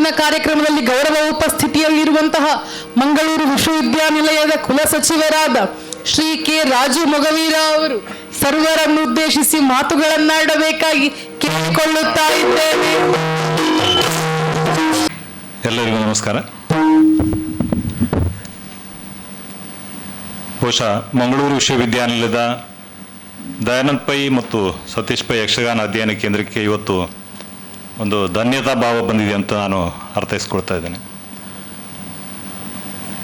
ಇವತ್ತಿನ ಕಾರ್ಯಕ್ರಮದಲ್ಲಿ ಗೌರವ ಉಪಸ್ಥಿತಿಯಲ್ಲಿರುವಂತಹ ಮಂಗಳೂರು ವಿಶ್ವವಿದ್ಯಾನಿಲಯದ ಕುಲಸಚಿವರಾದ ಶ್ರೀ ಕೆ ರಾಜು ಮೊಗವೀರ ಅವರು ಸರ್ವರನ್ನು ಉದ್ದೇಶಿಸಿ ಮಾತುಗಳನ್ನಾಡಬೇಕಾಗಿ ಕೇಳಿಕೊಳ್ಳುತ್ತಾ ಇದ್ದೇನೆ. ಎಲ್ಲರಿಗೂ ನಮಸ್ಕಾರ. ಬಹುಶಃ ಮಂಗಳೂರು ವಿಶ್ವವಿದ್ಯಾನಿಲಯದ ದಯಾನಂದ್ ಪೈ ಮತ್ತು ಸತೀಶ್ ಪೈ ಯಕ್ಷಗಾನ ಅಧ್ಯಯನ ಕೇಂದ್ರಕ್ಕೆ ಇವತ್ತು ಒಂದು ಧನ್ಯತಾ ಭಾವ ಬಂದಿದೆ ಅಂತ ನಾನು ಅರ್ಥೈಸ್ಕೊಳ್ತಾ ಇದ್ದೇನೆ.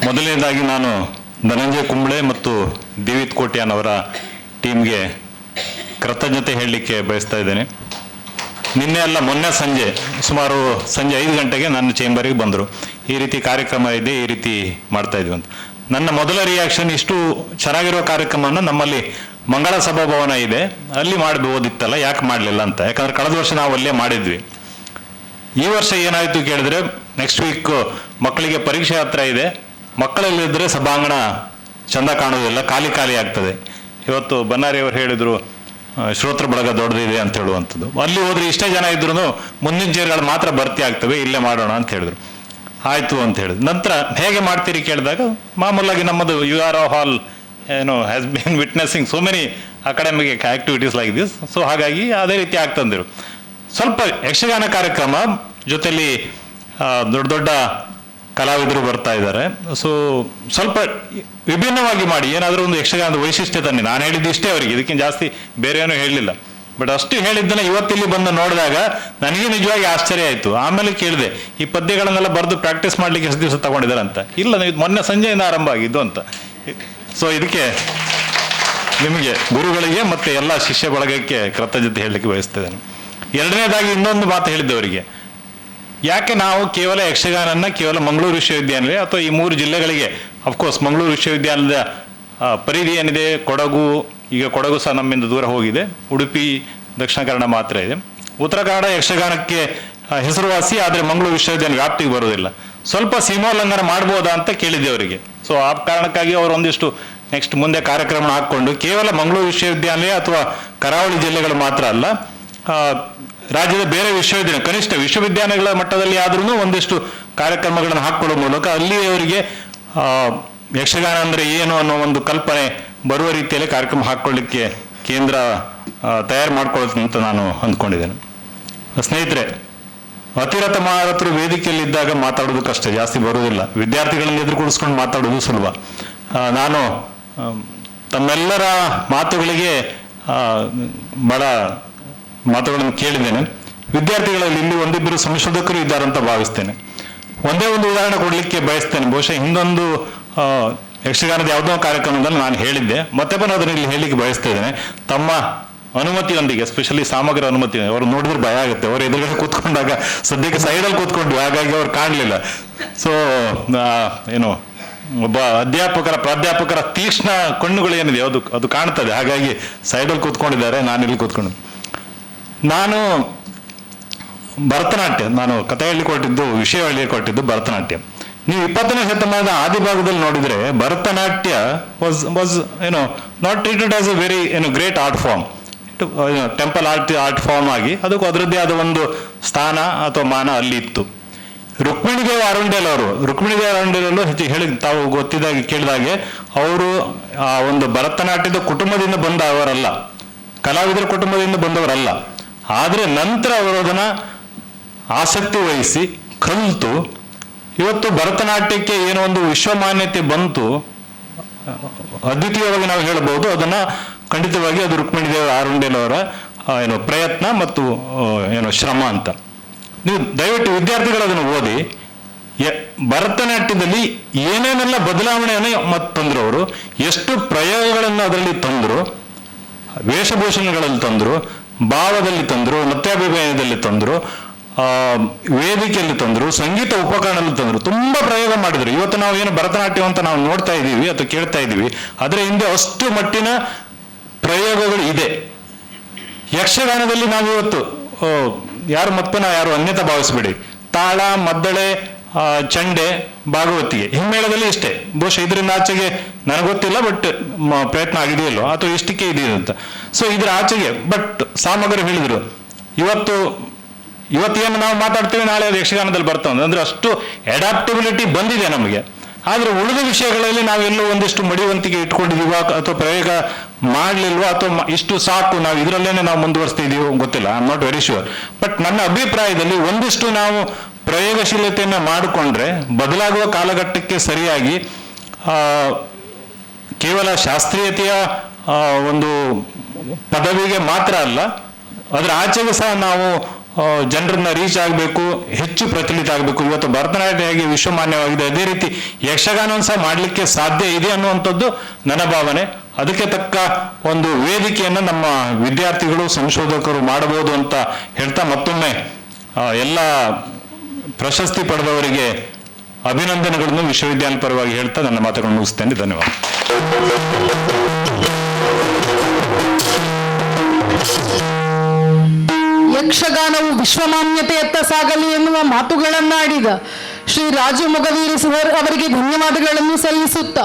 ಮೊದಲನೇದಾಗಿ ನಾನು ಧನಂಜಯ ಕುಂಬಳೆ ಮತ್ತು ದೇವಿತ್ ಕೋಟ್ಯಾನ್ ಅವರ ಟೀಮ್ಗೆ ಕೃತಜ್ಞತೆ ಹೇಳಲಿಕ್ಕೆ ಬಯಸ್ತಾ ಇದ್ದೇನೆ. ನಿನ್ನೆ ಅಲ್ಲ ಮೊನ್ನೆ ಸುಮಾರು ಸಂಜೆ 5 ಗಂಟೆಗೆ ನನ್ನ ಚೇಂಬರಿಗೆ ಬಂದರು. ಈ ರೀತಿ ಕಾರ್ಯಕ್ರಮ ಇದೆ, ಈ ರೀತಿ ಮಾಡ್ತಾ ಇದ್ವಿ ಅಂತ. ನನ್ನ ಮೊದಲ ರಿಯಾಕ್ಷನ್, ಇಷ್ಟು ಚೆನ್ನಾಗಿರೋ ಕಾರ್ಯಕ್ರಮವನ್ನು ನಮ್ಮಲ್ಲಿ ಮಂಗಳ ಸಭಾಭವನ ಇದೆ, ಅಲ್ಲಿ ಮಾಡಬಹುದಿತ್ತಲ್ಲ, ಯಾಕೆ ಮಾಡಲಿಲ್ಲ ಅಂತ. ಯಾಕಂದ್ರೆ ಕಳೆದ ವರ್ಷ ನಾವು ಅಲ್ಲೇ ಮಾಡಿದ್ವಿ. ಈ ವರ್ಷ ಏನಾಯಿತು ಕೇಳಿದ್ರೆ, ನೆಕ್ಸ್ಟ್ ವೀಕ್ ಮಕ್ಕಳಿಗೆ ಪರೀಕ್ಷೆ ಹತ್ರ ಇದೆ, ಮಕ್ಕಳಲ್ಲಿದ್ದರೆ ಸಭಾಂಗಣ ಚಂದ ಕಾಣೋದಿಲ್ಲ, ಖಾಲಿ ಖಾಲಿ ಆಗ್ತದೆ. ಇವತ್ತು ಬನ್ನಾರಿ ಅವರು ಹೇಳಿದರು ಶ್ರೋತೃ ಬಳಗ ದೊಡ್ಡದಿದೆ ಅಂತ ಹೇಳುವಂಥದ್ದು. ಅಲ್ಲಿ ಹೋದ್ರೆ ಇಷ್ಟೇ ಜನ ಇದ್ರು ಮುಂದಿನ ಚೇರ್ಗಳು ಮಾತ್ರ ಭರ್ತಿ ಆಗ್ತವೆ, ಇಲ್ಲೇ ಮಾಡೋಣ ಅಂತ ಹೇಳಿದ್ರು. ಆಯಿತು ಅಂತ ಹೇಳಿದ್ರು. ನಂತರ ಹೇಗೆ ಮಾಡ್ತೀರಿ ಕೇಳಿದಾಗ, ಮಾಮೂಲಾಗಿ ನಮ್ಮದು UR hall has been witnessing so many academic activities like this. So ಹಾಗಾಗಿ ಅದೇ ರೀತಿ ಆಗ್ತಂದಿರು. ಸ್ವಲ್ಪ ಯಕ್ಷಗಾನ ಕಾರ್ಯಕ್ರಮ ಜೊತೆಲಿ ದೊಡ್ಡ ದೊಡ್ಡ ಕಲಾವಿದರು ಬರ್ತಾ ಇದ್ದಾರೆ. ಸೊ ಸ್ವಲ್ಪ ವಿಭಿನ್ನವಾಗಿ ಮಾಡಿ, ಏನಾದರೂ ಒಂದು ಯಕ್ಷಗಾನದ ವೈಶಿಷ್ಟ್ಯ ತನ್ನಿ. ನಾನು ಹೇಳಿದ್ದು ಇಷ್ಟೇ ಅವರಿಗೆ, ಇದಕ್ಕಿಂತ ಜಾಸ್ತಿ ಬೇರೆ ಏನೂ ಹೇಳಲಿಲ್ಲ. ಬಟ್ ಅಷ್ಟು ಹೇಳಿದ್ದನ್ನ ಇವತ್ತಿಲ್ಲಿ ಬಂದು ನೋಡಿದಾಗ ನನಗೆ ನಿಜವಾಗಿ ಆಶ್ಚರ್ಯ ಆಯಿತು. ಆಮೇಲೆ ಕೇಳಿದೆ, ಈ ಪದ್ಯಗಳನ್ನೆಲ್ಲ ಬರೆದು ಪ್ರಾಕ್ಟೀಸ್ ಮಾಡಲಿಕ್ಕೆ ಎಷ್ಟು ದಿವಸ ತಗೊಂಡಿದ್ದಾರೆ ಅಂತ. ಇಲ್ಲ, ನೀವು ಮೊನ್ನೆ ಸಂಜೆಯಿಂದ ಆರಂಭ ಆಗಿದ್ದು ಅಂತ. ಸೊ ಇದಕ್ಕೆ ನಿಮಗೆ, ಗುರುಗಳಿಗೆ ಮತ್ತು ಎಲ್ಲ ಶಿಷ್ಯ ಬಳಗಕ್ಕೆ ಕೃತಜ್ಞತೆ ಹೇಳಲಿಕ್ಕೆ ಬಯಸ್ತಿದ್ದೇನೆ. ಎರಡನೇದಾಗಿ ಇನ್ನೊಂದು ಮಾತು ಹೇಳಿದ್ದೆ ಅವರಿಗೆ, ಯಾಕೆ ನಾವು ಕೇವಲ ಯಕ್ಷಗಾನನ್ನ ಕೇವಲ ಮಂಗಳೂರು ವಿಶ್ವವಿದ್ಯಾನಿಲಯ ಅಥವಾ ಈ 3 ಜಿಲ್ಲೆಗಳಿಗೆ, ಅಫ್ಕೋರ್ಸ್ ಮಂಗಳೂರು ವಿಶ್ವವಿದ್ಯಾನಿಲಯದ ಪರಿಧಿ ಏನಿದೆ, ಕೊಡಗು, ಈಗ ಕೊಡಗು ಸಹ ನಮ್ಮಿಂದ ದೂರ ಹೋಗಿದೆ, ಉಡುಪಿ, ದಕ್ಷಿಣ ಕನ್ನಡ ಮಾತ್ರ ಇದೆ. ಉತ್ತರ ಕನ್ನಡ ಯಕ್ಷಗಾನಕ್ಕೆ ಹೆಸರುವಾಸಿ, ಆದರೆ ಮಂಗಳೂರು ವಿಶ್ವವಿದ್ಯಾನಿಲಯ ವ್ಯಾಪ್ತಿಗೆ ಬರೋದಿಲ್ಲ. ಸ್ವಲ್ಪ ಸೀಮೋಲ್ಲಂಘನ ಮಾಡ್ಬೋದಾ ಅಂತ ಕೇಳಿದ್ದೆ ಅವರಿಗೆ. ಸೊ ಆ ಕಾರಣಕ್ಕಾಗಿ ಅವರು ಒಂದಿಷ್ಟು ನೆಕ್ಸ್ಟ್ ಮುಂದೆ ಕಾರ್ಯಕ್ರಮ ಹಾಕ್ಕೊಂಡು ಕೇವಲ ಮಂಗಳೂರು ವಿಶ್ವವಿದ್ಯಾನಿಲಯ ಅಥವಾ ಕರಾವಳಿ ಜಿಲ್ಲೆಗಳು ಮಾತ್ರ ಅಲ್ಲ, ರಾಜ್ಯದ ಬೇರೆ ವಿಶ್ವವಿದ್ಯಾಲಯ, ಕನಿಷ್ಠ ವಿಶ್ವವಿದ್ಯಾಲಯಗಳ ಮಟ್ಟದಲ್ಲಿ ಆದ್ರೂ ಒಂದಿಷ್ಟು ಕಾರ್ಯಕ್ರಮಗಳನ್ನು ಹಾಕೊಳ್ಳುವ ಮೂಲಕ ಅಲ್ಲಿಯವರಿಗೆ ಯಕ್ಷಗಾನ ಅಂದರೆ ಏನು ಅನ್ನೋ ಒಂದು ಕಲ್ಪನೆ ಬರುವ ರೀತಿಯಲ್ಲಿ ಕಾರ್ಯಕ್ರಮ ಹಾಕ್ಕೊಳ್ಳಿಕ್ಕೆ ಕೇಂದ್ರ ತಯಾರು ಮಾಡ್ಕೊಳ್ಳುತ್ತೆ ಅಂತ ನಾನು ಅಂದ್ಕೊಂಡಿದ್ದೇನೆ. ಸ್ನೇಹಿತರೆ, ಅತಿರಥ ಮಹಾರಥರು ವೇದಿಕೆಯಲ್ಲಿದ್ದಾಗ ಮಾತಾಡೋದು ಕಷ್ಟ, ಜಾಸ್ತಿ ಬರುವುದಿಲ್ಲ. ವಿದ್ಯಾರ್ಥಿಗಳನ್ನು ಎದುರುಗೂಡಿಸ್ಕೊಂಡು ಮಾತಾಡೋದು ಸುಲಭ. ನಾನು ತಮ್ಮೆಲ್ಲರ ಮಾತುಗಳಿಗೆ ಬಹಳ ಮಾತುಗಳನ್ನು ಕೇಳಿದ್ದೇನೆ. ವಿದ್ಯಾರ್ಥಿಗಳಲ್ಲಿ ಇಲ್ಲಿ ಒಂದಿಬ್ಬರು ಸಂಶೋಧಕರು ಇದ್ದಾರಂತ ಭಾವಿಸ್ತೇನೆ. ಒಂದೇ ಒಂದು ಉದಾಹರಣೆ ಕೊಡಲಿಕ್ಕೆ ಬಯಸ್ತೇನೆ. ಬಹುಶಃ ಹಿಂದೊಂದು ಯಕ್ಷಗಾನದ ಯಾವುದೋ ಕಾರ್ಯಕ್ರಮದಲ್ಲಿ ನಾನು ಹೇಳಿದ್ದೆ, ಮತ್ತೆ ಬಂದು ಅದನ್ನು ಇಲ್ಲಿ ಹೇಳಲಿಕ್ಕೆ ಬಯಸ್ತಾ ಇದ್ದೇನೆ. ತಮ್ಮ ಅನುಮತಿಯೊಂದಿಗೆ, ಎಸ್ಪೆಷಲಿ ಸಾಮಗ್ರ ಅನುಮತಿ. ಅವರು ನೋಡಿದ್ರೆ ಭಯ ಆಗುತ್ತೆ. ಅವರು ಎದುರುಗಡೆ ಕೂತ್ಕೊಂಡಾಗ ಸದ್ಯಕ್ಕೆ ಸೈಡಲ್ಲಿ ಕೂತ್ಕೊಂಡ್ವಿ, ಹಾಗಾಗಿ ಅವ್ರು ಕಾಣಲಿಲ್ಲ. ಸೊ ಒಬ್ಬ ಪ್ರಾಧ್ಯಾಪಕರ ತೀಕ್ಷ್ಣ ಕಣ್ಣುಗಳು ಏನಿದೆ ಅದು ಕಾಣ್ತದೆ. ಹಾಗಾಗಿ ಸೈಡಲ್ಲಿ ಕೂತ್ಕೊಂಡಿದ್ದಾರೆ, ನಾನಿಲ್ಲಿ ಕೂತ್ಕೊಂಡು. ನಾನು ಭರತನಾಟ್ಯ, ನಾನು ಕಥೆ ಹೇಳಿಕೊಟ್ಟಿದ್ದು, ವಿಷಯ ಹೇಳಿಕೊಟ್ಟಿದ್ದು ಭರತನಾಟ್ಯ. ನೀವು 20ನೇ ಶತಮಾನದ ಆದಿಭಾಗದಲ್ಲಿ ನೋಡಿದ್ರೆ Bharatanatyam was not treated as a very great art form, temple art form ಆಗಿ ಅದಕ್ಕೂ ಅದರದ್ದೇ ಆದ ಒಂದು ಸ್ಥಾನ ಅಥವಾ ಮಾನ ಅಲ್ಲಿ ಇತ್ತು. ರುಕ್ಮಿಣಿದೇವ ಅರುಂಡೇಲರು ಹೇಳಿ ತಾವು ಗೊತ್ತಿದ್ದಾಗೆ ಕೇಳಿದಾಗೆ, ಅವರು ಆ ಒಂದು ಭರತನಾಟ್ಯದ ಕುಟುಂಬದಿಂದ ಬಂದವರಲ್ಲ, ಕಲಾವಿದರ ಕುಟುಂಬದಿಂದ ಬಂದವರಲ್ಲ. ಆದರೆ ನಂತರ ಅವರು ಅದನ್ನ ಆಸಕ್ತಿ ವಹಿಸಿ ಕಲಿತು ಇವತ್ತು ಭರತನಾಟ್ಯಕ್ಕೆ ಏನೋ ಒಂದು ವಿಶ್ವಮಾನ್ಯತೆ ಬಂತು, ಅದ್ವಿತೀಯವಾಗಿ ನಾವು ಹೇಳಬಹುದು. ಅದನ್ನ ಖಂಡಿತವಾಗಿ ಅದು ರುಕ್ಮಿಣಿದೇವ ಅರುಂಡೇಲವರ ಪ್ರಯತ್ನ ಮತ್ತು ಶ್ರಮ ಅಂತ. ನೀವು ದಯವಿಟ್ಟು ವಿದ್ಯಾರ್ಥಿಗಳು ಅದನ್ನು ಓದಿ. ಭರತನಾಟ್ಯದಲ್ಲಿ ಏನೇನೆಲ್ಲ ಬದಲಾವಣೆಯನ್ನು ತಂದ್ರು, ಅವರು ಎಷ್ಟು ಪ್ರಯೋಗಗಳನ್ನು ಅದರಲ್ಲಿ ತಂದ್ರು, ವೇಷಭೂಷಣಗಳಲ್ಲಿ ತಂದ್ರು, ಭಾವದಲ್ಲಿ ತಂದ್ರು, ನೃತ್ಯಾಭಿನಯದಲ್ಲಿ ತಂದ್ರು, ವೇದಿಕೆಯಲ್ಲಿ ತಂದ್ರು, ಸಂಗೀತ ಉಪಕರಣದಲ್ಲಿ ತಂದ್ರು, ತುಂಬಾ ಪ್ರಯೋಗ ಮಾಡಿದ್ರು. ಇವತ್ತು ನಾವು ಏನು ಭರತನಾಟ್ಯ ಅಂತ ನಾವು ನೋಡ್ತಾ ಇದ್ದೀವಿ ಅಥವಾ ಕೇಳ್ತಾ ಇದ್ದೀವಿ, ಅದರ ಹಿಂದೆ ಅಷ್ಟು ಮಟ್ಟಿನ ಪ್ರಯೋಗಗಳು ಇದೆ. ಯಕ್ಷಗಾನದಲ್ಲಿ ನಾವಿವತ್ತು ಯಾರು ಮತ್ತನ ಯಾರು ಅನ್ಯತಾ ಭಾವಿಸ್ಬೇಡಿ, ತಾಳ, ಮದ್ದಳೆ, ಚಂಡೆ, ಭಾಗವತಿಗೆ, ಹಿಮ್ಮೇಳದಲ್ಲಿ ಇಷ್ಟೇ. ಬಹುಶಃ ಇದರಿಂದ ಆಚೆಗೆ ನನಗೆ ಗೊತ್ತಿಲ್ಲ, ಬಟ್ ಪ್ರಯತ್ನ ಆಗಿದೆಯಲ್ಲೋ ಅಥವಾ ಇಷ್ಟಕ್ಕೆ ಇದೆಯೋ ಅಂತ. ಸೊ ಇದ್ರ ಆಚೆಗೆ ಬಟ್ ಸಾಮಗ್ರಿ ಹೇಳಿದ್ರು. ಇವತ್ತು ಇವತ್ತೇನು ನಾವು ಮಾತಾಡ್ತೀವಿ ನಾಳೆ ಅದು ಯಕ್ಷಗಾನದಲ್ಲಿ ಬರ್ತದೆ ಅಂದರೆ ಅಷ್ಟು ಅಡಾಪ್ಟಬಿಲಿಟಿ ಬಂದಿದೆ ನಮಗೆ. ಆದರೆ ಉಳಿದ ವಿಷಯಗಳಲ್ಲಿ ನಾವೆಲ್ಲೋ ಒಂದಿಷ್ಟು ಮಡಿವಂತಿಗೆ ಇಟ್ಕೊಂಡಿದೀವ ಅಥವಾ ಪ್ರಯೋಗ ಮಾಡಲಿಲ್ವಾ ಅಥವಾ ಇಷ್ಟು ಸಾಕು ನಾವು ಇದರಲ್ಲೇನೆ ನಾವು ಮುಂದುವರಿಸ್ತಿದೀವೋ ಗೊತ್ತಿಲ್ಲ, I am not very sure. But ನನ್ನ ಅಭಿಪ್ರಾಯದಲ್ಲಿ ಒಂದಿಷ್ಟು ನಾವು ಪ್ರಯೋಗಶೀಲತೆಯನ್ನು ಮಾಡಿಕೊಂಡ್ರೆ ಬದಲಾಗುವ ಕಾಲಘಟ್ಟಕ್ಕೆ ಸರಿಯಾಗಿ ಕೇವಲ ಶಾಸ್ತ್ರೀಯತೆಯ ಒಂದು ಪದವಿಗೆ ಮಾತ್ರ ಅಲ್ಲ, ಅದರ ಆಚೆಗೂ ಸಹ ನಾವು ಜನರನ್ನ ರೀಚ್ ಆಗಬೇಕು, ಹೆಚ್ಚು ಪ್ರಚಲಿತ ಆಗಬೇಕು. ಇವತ್ತು ಭರತನಾಟ್ಯ ಹೇಗೆ ವಿಶ್ವಮಾನ್ಯವಾಗಿದೆ ಅದೇ ರೀತಿ ಯಕ್ಷಗಾನವನ್ನು ಸಹ ಮಾಡಲಿಕ್ಕೆ ಸಾಧ್ಯ ಇದೆ ಅನ್ನುವಂಥದ್ದು ನನ್ನ ಭಾವನೆ. ಅದಕ್ಕೆ ತಕ್ಕ ಒಂದು ವೇದಿಕೆಯನ್ನು ನಮ್ಮ ವಿದ್ಯಾರ್ಥಿಗಳು ಸಂಶೋಧಕರು ಮಾಡಬಹುದು ಅಂತ ಹೇಳ್ತಾ ಮತ್ತೊಮ್ಮೆ ಎಲ್ಲ ಪ್ರಶಸ್ತಿ ಪಡೆದವರಿಗೆ ಅಭಿನಂದನೆಗಳನ್ನು ವಿಶ್ವವಿದ್ಯಾಲಯ ಪರವಾಗಿ ಹೇಳ್ತಾ ನನ್ನ ಮಾತುಗಳನ್ನು ಮುಗಿಸ್ತೇನೆ. ಧನ್ಯವಾದ. ಯಕ್ಷಗಾನವು ವಿಶ್ವಮಾನ್ಯತೆಯತ್ತ ಸಾಗಲಿ ಎನ್ನುವ ಮಾತುಗಳನ್ನಾಡಿದ ಶ್ರೀ ರಾಜು ಮೊಗವೀರ ಸರ್ ಅವರಿಗೆ ಧನ್ಯವಾದಗಳನ್ನು ಸಲ್ಲಿಸುತ್ತಾ